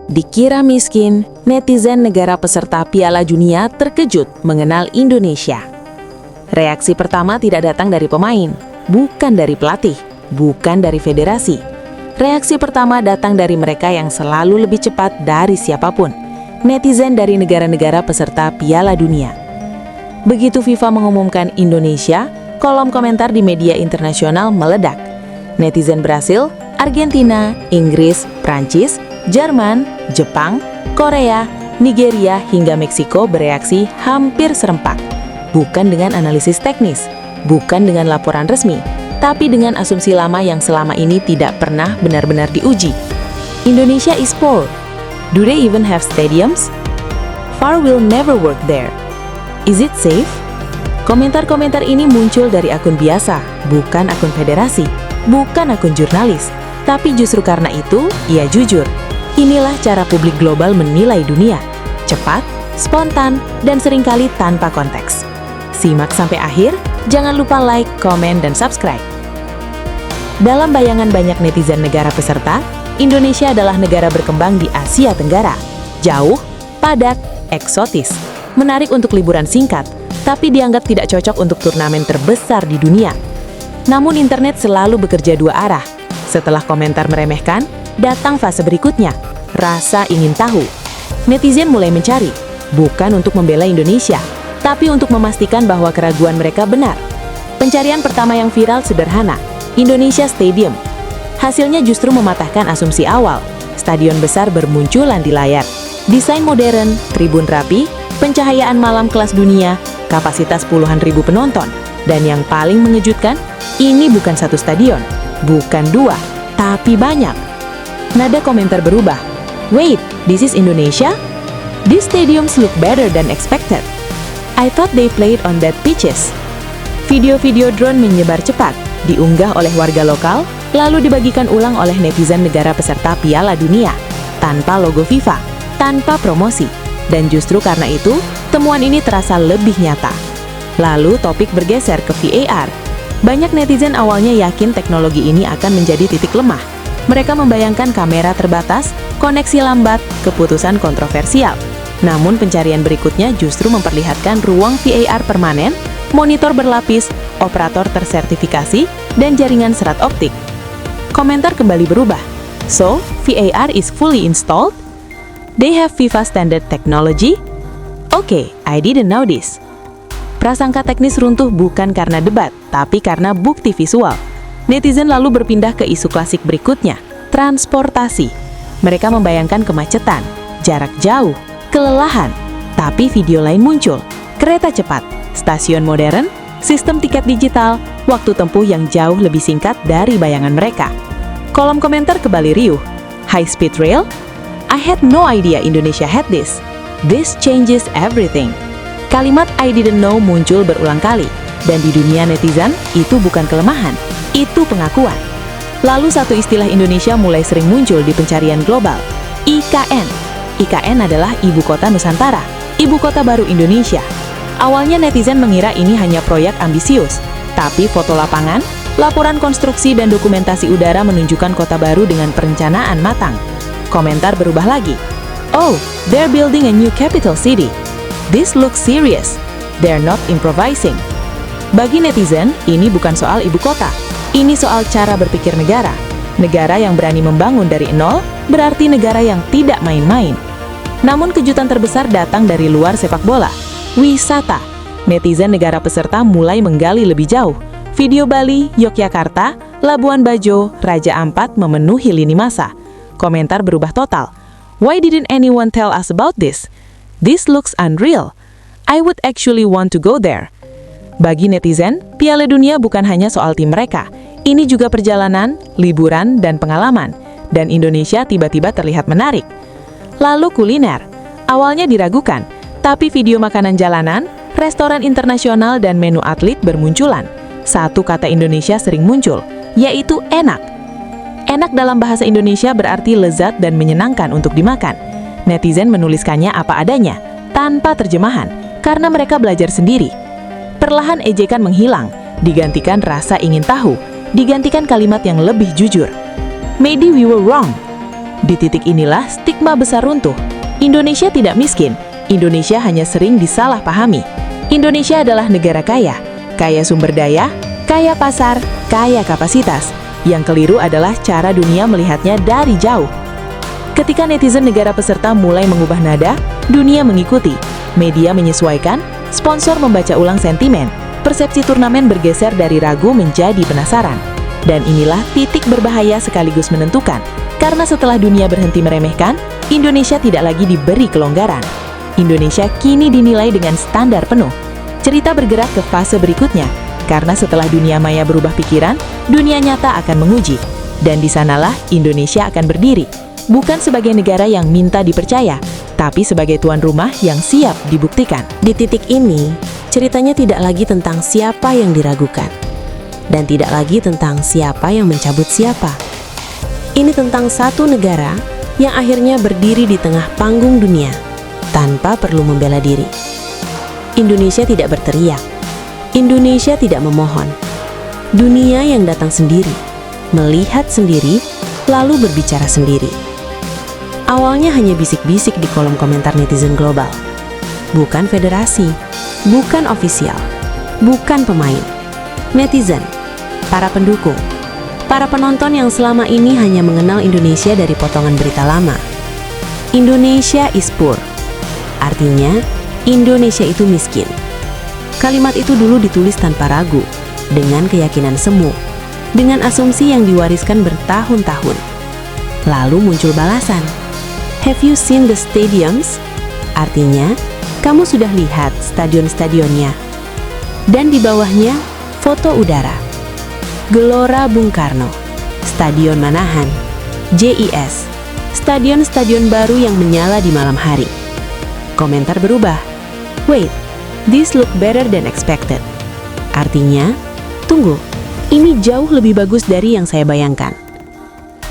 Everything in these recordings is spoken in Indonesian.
Dikira miskin, netizen negara peserta Piala Dunia terkejut mengenal Indonesia. Reaksi pertama tidak datang dari pemain, bukan dari pelatih, bukan dari federasi. Reaksi pertama datang dari mereka yang selalu lebih cepat dari siapapun, netizen dari negara-negara peserta Piala Dunia. Begitu FIFA mengumumkan Indonesia, kolom komentar di media internasional meledak. Netizen Brasil, Argentina, Inggris, Prancis, Jerman, Jepang, Korea, Nigeria, hingga Meksiko bereaksi hampir serempak. Bukan dengan analisis teknis, bukan dengan laporan resmi, tapi dengan asumsi lama yang selama ini tidak pernah benar-benar diuji. Indonesia is poor. Do they even have stadiums? VAR will never work there. Is it safe? Komentar-komentar ini muncul dari akun biasa, bukan akun federasi, bukan akun jurnalis. Tapi justru karena itu, ia jujur. Inilah cara publik global menilai dunia. Cepat, spontan, dan seringkali tanpa konteks. Simak sampai akhir, jangan lupa like, komen, dan subscribe. Dalam bayangan banyak netizen negara peserta, Indonesia adalah negara berkembang di Asia Tenggara. Jauh, padat, eksotis, menarik untuk liburan singkat, tapi dianggap tidak cocok untuk turnamen terbesar di dunia. Namun internet selalu bekerja dua arah. Setelah komentar meremehkan, datang fase berikutnya, rasa ingin tahu. Netizen mulai mencari, bukan untuk membela Indonesia, tapi untuk memastikan bahwa keraguan mereka benar. Pencarian pertama yang viral sederhana, Indonesia Stadium. Hasilnya justru mematahkan asumsi awal. Stadion besar bermunculan di layar. Desain modern, tribun rapi, pencahayaan malam kelas dunia, kapasitas puluhan ribu penonton. Dan yang paling mengejutkan, ini bukan satu stadion, bukan dua, tapi banyak. Nada komentar berubah. Wait, this is Indonesia? These stadiums look better than expected. I thought they played on that pitches. Video-video drone menyebar cepat, diunggah oleh warga lokal, lalu dibagikan ulang oleh netizen negara peserta Piala Dunia, tanpa logo FIFA, tanpa promosi. Dan justru karena itu, temuan ini terasa lebih nyata. Lalu topik bergeser ke VAR. Banyak netizen awalnya yakin teknologi ini akan menjadi titik lemah. Mereka membayangkan kamera terbatas, koneksi lambat, keputusan kontroversial. Namun pencarian berikutnya justru memperlihatkan ruang VAR permanen, monitor berlapis, operator tersertifikasi, dan jaringan serat optik. Komentar kembali berubah. So, VAR is fully installed? They have FIFA standard technology? Okay, I didn't know this. Prasangka teknis runtuh bukan karena debat, tapi karena bukti visual. Netizen lalu berpindah ke isu klasik berikutnya, transportasi. Mereka membayangkan kemacetan, jarak jauh, kelelahan. Tapi video lain muncul, kereta cepat, stasiun modern, sistem tiket digital, waktu tempuh yang jauh lebih singkat dari bayangan mereka. Kolom komentar kembali riuh. High speed rail? I had no idea Indonesia had this. This changes everything. Kalimat I didn't know muncul berulang kali. Dan di dunia netizen, itu bukan kelemahan, itu pengakuan. Lalu satu istilah Indonesia mulai sering muncul di pencarian global, IKN. IKN adalah Ibu Kota Nusantara, Ibu Kota Baru Indonesia. Awalnya netizen mengira ini hanya proyek ambisius, tapi foto lapangan, laporan konstruksi dan dokumentasi udara menunjukkan kota baru dengan perencanaan matang. Komentar berubah lagi. Oh, they're building a new capital city. This looks serious. They're not improvising. Bagi netizen, ini bukan soal ibu kota. Ini soal cara berpikir negara. Negara yang berani membangun dari nol berarti negara yang tidak main-main. Namun kejutan terbesar datang dari luar sepak bola. Wisata. Netizen negara peserta mulai menggali lebih jauh. Video Bali, Yogyakarta, Labuan Bajo, Raja Ampat memenuhi lini masa. Komentar berubah total. Why didn't anyone tell us about this? This looks unreal. I would actually want to go there. Bagi netizen, Piala Dunia bukan hanya soal tim mereka. Ini juga perjalanan, liburan, dan pengalaman. Dan Indonesia tiba-tiba terlihat menarik. Lalu kuliner. Awalnya diragukan, tapi video makanan jalanan, restoran internasional, dan menu atlet bermunculan. Satu kata Indonesia sering muncul, yaitu enak. Enak dalam bahasa Indonesia berarti lezat dan menyenangkan untuk dimakan. Netizen menuliskannya apa adanya, tanpa terjemahan, karena mereka belajar sendiri. Perlahan ejekan menghilang, digantikan rasa ingin tahu, digantikan kalimat yang lebih jujur. Maybe we were wrong. Di titik inilah stigma besar runtuh. Indonesia tidak miskin. Indonesia hanya sering disalahpahami. Indonesia adalah negara kaya, kaya sumber daya, kaya pasar, kaya kapasitas. Yang keliru adalah cara dunia melihatnya dari jauh. Ketika netizen negara peserta mulai mengubah nada, dunia mengikuti. Media menyesuaikan, sponsor membaca ulang sentimen, persepsi turnamen bergeser dari ragu menjadi penasaran. Dan inilah titik berbahaya sekaligus menentukan. Karena setelah dunia berhenti meremehkan, Indonesia tidak lagi diberi kelonggaran. Indonesia kini dinilai dengan standar penuh. Cerita bergerak ke fase berikutnya, karena setelah dunia maya berubah pikiran, dunia nyata akan menguji. Dan di sanalah Indonesia akan berdiri, bukan sebagai negara yang minta dipercaya, tapi sebagai tuan rumah yang siap dibuktikan. Di titik ini, ceritanya tidak lagi tentang siapa yang diragukan, dan tidak lagi tentang siapa yang mencabut siapa. Ini tentang satu negara yang akhirnya berdiri di tengah panggung dunia tanpa perlu membela diri. Indonesia tidak berteriak. Indonesia tidak memohon. Dunia yang datang sendiri, melihat sendiri, lalu berbicara sendiri. Awalnya hanya bisik-bisik di kolom komentar netizen global. Bukan federasi, bukan ofisial, bukan pemain. Netizen, para pendukung, para penonton yang selama ini hanya mengenal Indonesia dari potongan berita lama. Indonesia is poor. Artinya, Indonesia itu miskin. Kalimat itu dulu ditulis tanpa ragu, dengan keyakinan semu, dengan asumsi yang diwariskan bertahun-tahun. Lalu muncul balasan. Have you seen the stadiums? Artinya, kamu sudah lihat stadion-stadionnya. Dan di bawahnya, foto udara. Gelora Bung Karno, Stadion Manahan, JIS, stadion-stadion baru yang menyala di malam hari. Komentar berubah. Wait, this look better than expected. Artinya, tunggu, ini jauh lebih bagus dari yang saya bayangkan.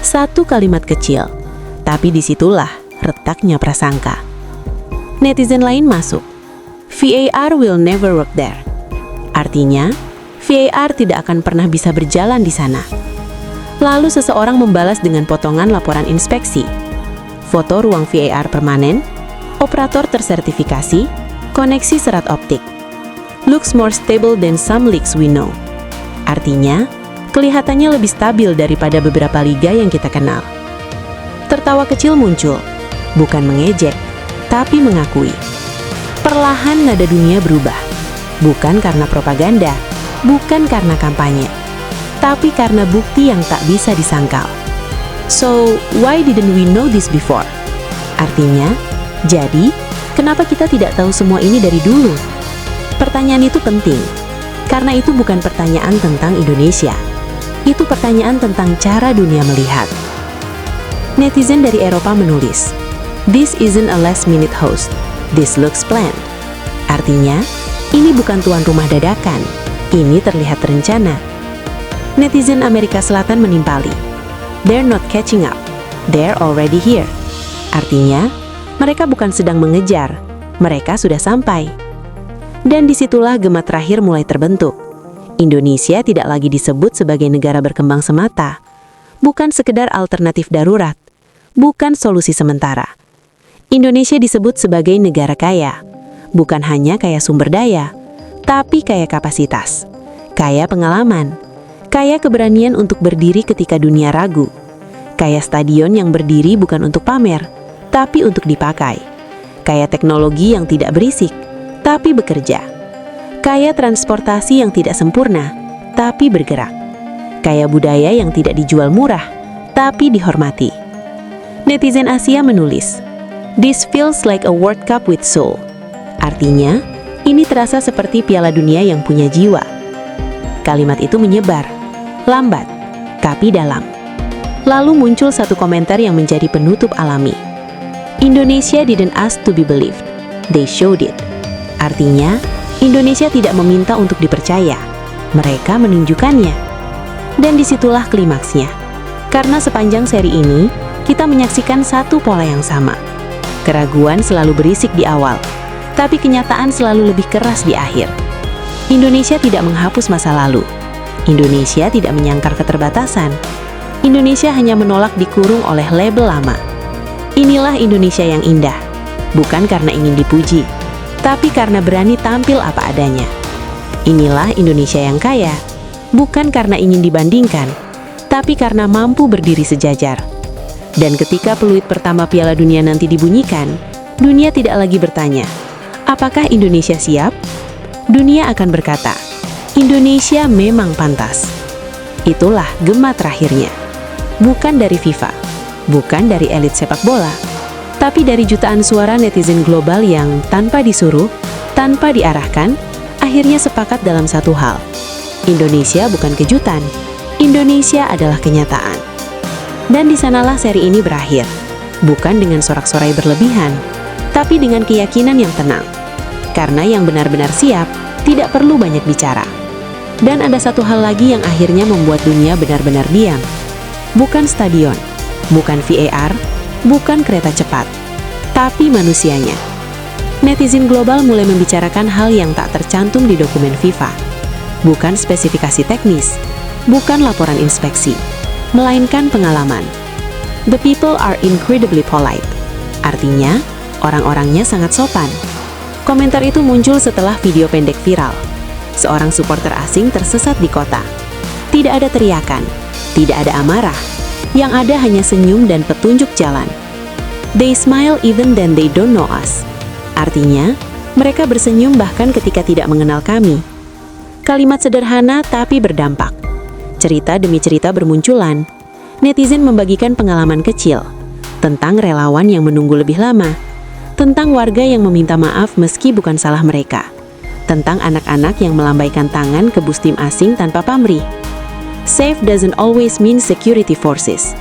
Satu kalimat kecil, tapi disitulah retaknya prasangka. Netizen lain masuk. VAR will never work there. Artinya, VAR tidak akan pernah bisa berjalan di sana. Lalu seseorang membalas dengan potongan laporan inspeksi. Foto ruang VAR permanen, operator tersertifikasi, koneksi serat optik. Looks more stable than some leagues we know. Artinya, kelihatannya lebih stabil daripada beberapa liga yang kita kenal. Tertawa kecil muncul, bukan mengejek, tapi mengakui. Perlahan nada dunia berubah, bukan karena propaganda, bukan karena kampanye, tapi karena bukti yang tak bisa disangkal. So, why didn't we know this before? Artinya, jadi, kenapa kita tidak tahu semua ini dari dulu? Pertanyaan itu penting, karena itu bukan pertanyaan tentang Indonesia. Itu pertanyaan tentang cara dunia melihat. Netizen dari Eropa menulis, "This isn't a last-minute host. This looks planned." Artinya, ini bukan tuan rumah dadakan. Ini terlihat terencana. Netizen Amerika Selatan menimpali, "They're not catching up. They're already here." Artinya, mereka bukan sedang mengejar. Mereka sudah sampai. Dan disitulah gema terakhir mulai terbentuk. Indonesia tidak lagi disebut sebagai negara berkembang semata. Bukan sekedar alternatif darurat. Bukan solusi sementara. Indonesia disebut sebagai negara kaya. Bukan hanya kaya sumber daya, tapi kaya kapasitas, kaya pengalaman, kaya keberanian untuk berdiri ketika dunia ragu, kaya stadion yang berdiri bukan untuk pamer, tapi untuk dipakai, kaya teknologi yang tidak berisik, tapi bekerja, kaya transportasi yang tidak sempurna, tapi bergerak, kaya budaya yang tidak dijual murah, tapi dihormati. Netizen Asia menulis, "This feels like a World Cup with soul." Artinya, ini terasa seperti Piala Dunia yang punya jiwa. Kalimat itu menyebar, lambat, tapi dalam. Lalu muncul satu komentar yang menjadi penutup alami. Indonesia didn't ask to be believed, they showed it. Artinya, Indonesia tidak meminta untuk dipercaya, mereka menunjukkannya. Dan disitulah klimaksnya. Karena sepanjang seri ini, kita menyaksikan satu pola yang sama. Keraguan selalu berisik di awal, tapi kenyataan selalu lebih keras di akhir. Indonesia tidak menghapus masa lalu. Indonesia tidak menyangkal keterbatasan. Indonesia hanya menolak dikurung oleh label lama. Inilah Indonesia yang indah, bukan karena ingin dipuji, tapi karena berani tampil apa adanya. Inilah Indonesia yang kaya, bukan karena ingin dibandingkan, tapi karena mampu berdiri sejajar. Dan ketika peluit pertama Piala Dunia nanti dibunyikan, dunia tidak lagi bertanya, apakah Indonesia siap? Dunia akan berkata, Indonesia memang pantas. Itulah gema terakhirnya. Bukan dari FIFA, bukan dari elit sepak bola, tapi dari jutaan suara netizen global yang tanpa disuruh, tanpa diarahkan, akhirnya sepakat dalam satu hal. Indonesia bukan kejutan, Indonesia adalah kenyataan. Dan di sanalah seri ini berakhir, bukan dengan sorak-sorai berlebihan, tapi dengan keyakinan yang tenang. Karena yang benar-benar siap, tidak perlu banyak bicara. Dan ada satu hal lagi yang akhirnya membuat dunia benar-benar diam. Bukan stadion, bukan VAR, bukan kereta cepat, tapi manusianya. Netizen global mulai membicarakan hal yang tak tercantum di dokumen FIFA. Bukan spesifikasi teknis, bukan laporan inspeksi, melainkan pengalaman. The people are incredibly polite. Artinya, orang-orangnya sangat sopan. Komentar itu muncul setelah video pendek viral. Seorang supporter asing tersesat di kota. Tidak ada teriakan, tidak ada amarah. Yang ada hanya senyum dan petunjuk jalan. They smile even then they don't know us. Artinya, mereka bersenyum bahkan ketika tidak mengenal kami. Kalimat sederhana tapi berdampak. Cerita demi cerita bermunculan. Netizen membagikan pengalaman kecil tentang relawan yang menunggu lebih lama, tentang warga yang meminta maaf meski bukan salah mereka, tentang anak-anak yang melambaikan tangan ke bus tim asing tanpa pamrih. Safe doesn't always mean security forces.